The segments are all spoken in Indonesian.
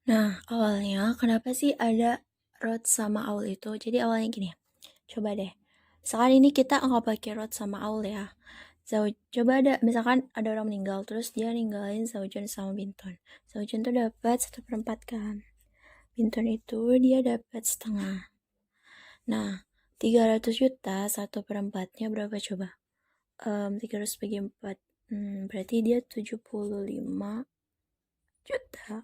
Nah, awalnya kenapa sih ada Rod sama Aul itu? Jadi awalnya gini, coba deh. Misalkan ini kita nggak pakai Rod sama Aul ya. Coba ada, misalkan ada orang meninggal, terus dia ninggalin Zaujun sama Binton. Zaujun tuh dapat 1/4 kan. Binton itu dia dapat setengah. Nah, 300 juta, 1/4-nya berapa coba? 300 bagi 4. Berarti dia 75 juta.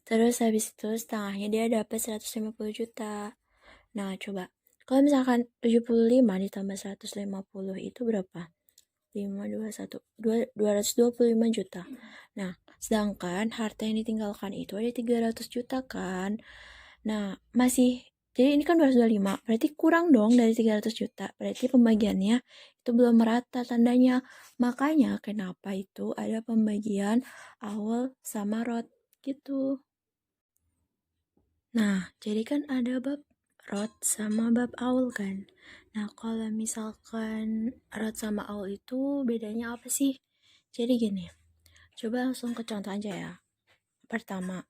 Terus habis itu setengahnya dia dapat 150 juta. Nah, coba. Kalau misalkan 75 ditambah 150 itu berapa? 5, 2, 1, 225 juta. Nah, sedangkan harta yang ditinggalkan itu ada 300 juta kan. Nah, jadi ini kan 225, berarti kurang dong dari 300 juta. Berarti pembagiannya itu belum merata tandanya. Makanya kenapa itu ada pembagian awal sama rot gitu. Nah, jadi kan ada bab rot sama bab aul kan. Nah, kalau misalkan rot sama aul itu bedanya apa sih? Jadi gini, coba langsung ke contoh aja ya. Pertama,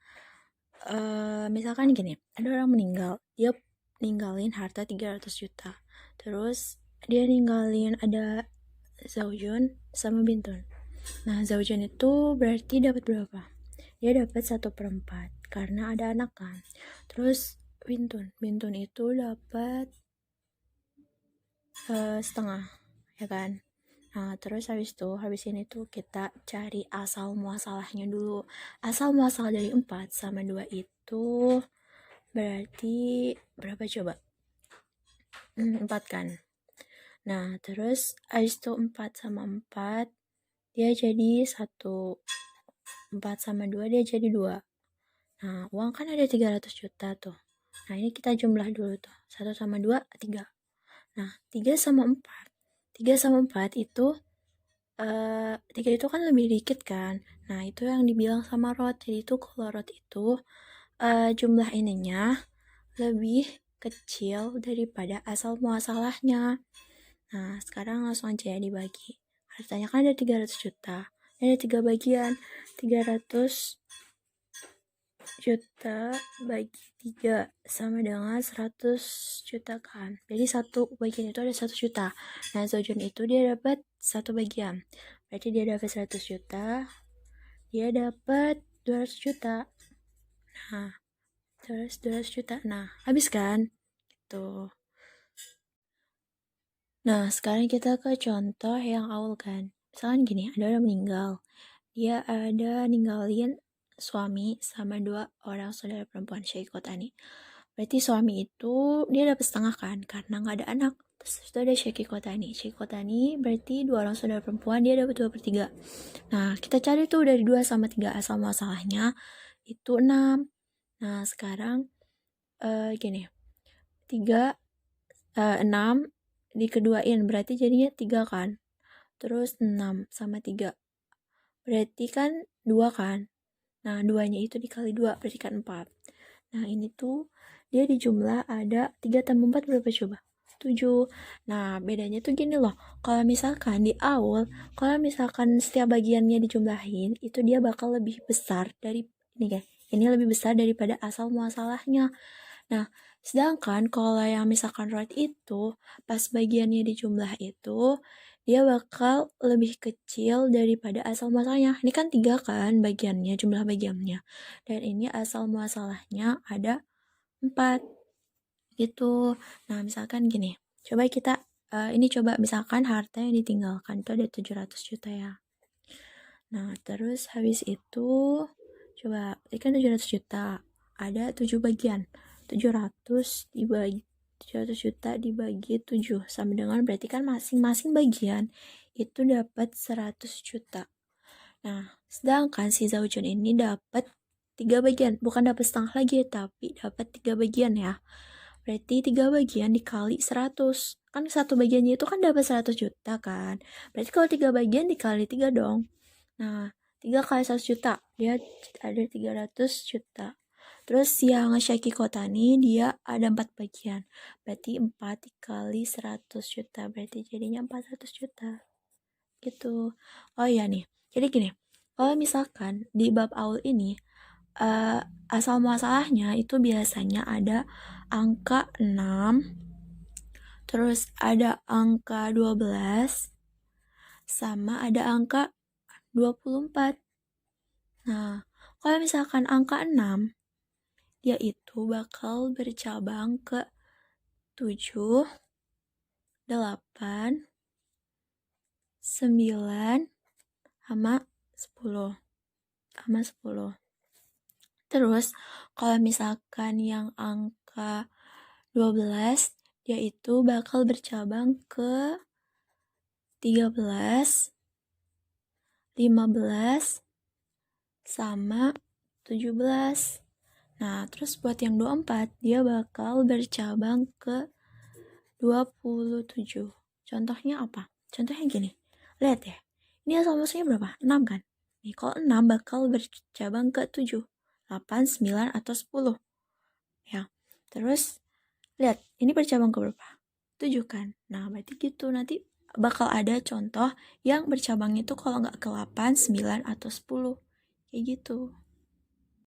misalkan gini, ada orang meninggal, dia ninggalin harta 300 juta. Terus dia ninggalin ada Zaujun sama Bintun. Nah, Zaujun itu berarti dapat berapa? Dia dapat 1/4 karena ada anak kan. Terus Bintun itu dapat setengah, ya kan. Nah, terus habis ini tuh kita cari asal muasalahnya dulu. Asal muasal dari 4 sama 2 itu berarti berapa coba? 4 kan. Nah, terus habis itu 4 sama 4 dia jadi 1. 4 sama 2 dia jadi 2. Nah, uang kan ada 300 juta tuh. Nah, ini kita jumlah dulu tuh. 1 sama 2, 3. Nah, 3 sama 4. 3 sama 4 itu 3 itu kan lebih dikit kan. Nah, itu yang dibilang sama Rod. Jadi itu kalau Rod itu jumlah ininya lebih kecil daripada asal muasalahnya. Nah, sekarang langsung aja ya dibagi. Hartanya kan ada 300 juta. Ada 3 bagian. 300 juta bagi 3 sama dengan 100 juta kan. Jadi satu bagian itu ada 100 juta. Nah, Zaujun itu dia dapat satu bagian. Berarti dia dapat 100 juta. Dia dapat 200 juta. Nah, terus 200 juta. Nah, habis kan? Tuh. Nah, sekarang kita ke contoh yang awal kan. Misalkan gini, ada orang meninggal. Dia ada ninggalin suami sama 2 orang saudara perempuan Syaikotani. Berarti suami itu dia dapat setengah kan karena nggak ada anak. Terus itu ada Syaikotani. Syaikotani berarti 2 orang saudara perempuan dia dapat 2/3. Nah, kita cari tuh dari 2 sama 3 asal masalahnya itu 6. Nah, sekarang gini. 6 dikeduain berarti jadinya 3 kan. Terus 6 sama 3. Berarti kan 2 kan. Nah, 2-nya itu dikali 2 berarti kan 4. Nah, ini tuh dia di jumlah ada 3 tambah 4 berapa coba? 7. Nah, bedanya tuh gini loh. Kalau misalkan di awal, kalau misalkan setiap bagiannya dijumlahin, itu dia bakal lebih besar dari ini kan. Ini lebih besar daripada asal muasalahnya. Nah, sedangkan kalau yang misalkan right itu, pas bagiannya dijumlah itu, dia bakal lebih kecil daripada asal muasalahnya. Ini kan 3 kan bagiannya, jumlah bagiannya. Dan ini asal muasalahnya ada 4 gitu. Nah, misalkan gini. Coba kita ini coba misalkan harta yang ditinggalkan itu ada 700 juta ya. Nah, terus habis itu coba ini kan 700 juta. Ada 7 bagian. 700 juta dibagi 7 sama dengan berarti kan masing-masing bagian itu dapat 100 juta. Nah, sedangkan si Zaujun ini dapat 3 bagian, bukan dapat setengah lagi tapi dapat 3 bagian ya. Berarti 3 bagian dikali 100. Kan satu bagiannya itu kan dapat 100 juta kan. Berarti kalau 3 bagian dikali 3 dong. Nah, 3 kali 100 juta, dia ada 300 juta. Terus yang Syaki Kotani dia ada 4 bagian. Berarti 4 dikali 100 juta. Berarti jadinya 400 juta. Gitu. Oh iya nih. Jadi gini. Kalau misalkan di bab awal ini asal muasalahnya itu biasanya ada angka 6, terus ada angka 12, sama ada angka 24. Nah, kalau misalkan angka 6, dia itu bakal bercabang ke 7, 8, 9, sama 10. Terus, kalau misalkan yang angka 12, dia itu bakal bercabang ke 13, 15, sama 17. Nah, terus buat yang 24, dia bakal bercabang ke 27. Contohnya apa? Contohnya gini. Lihat ya. Ini asal muasalnya berapa? 6 kan? Nih, kalau 6 bakal bercabang ke 7, 8, 9, atau 10. Ya. Terus, lihat. Ini bercabang ke berapa? 7 kan? Nah, berarti gitu. Nanti bakal ada contoh yang bercabangnya itu kalau nggak ke 8, 9, atau 10. Kayak gitu.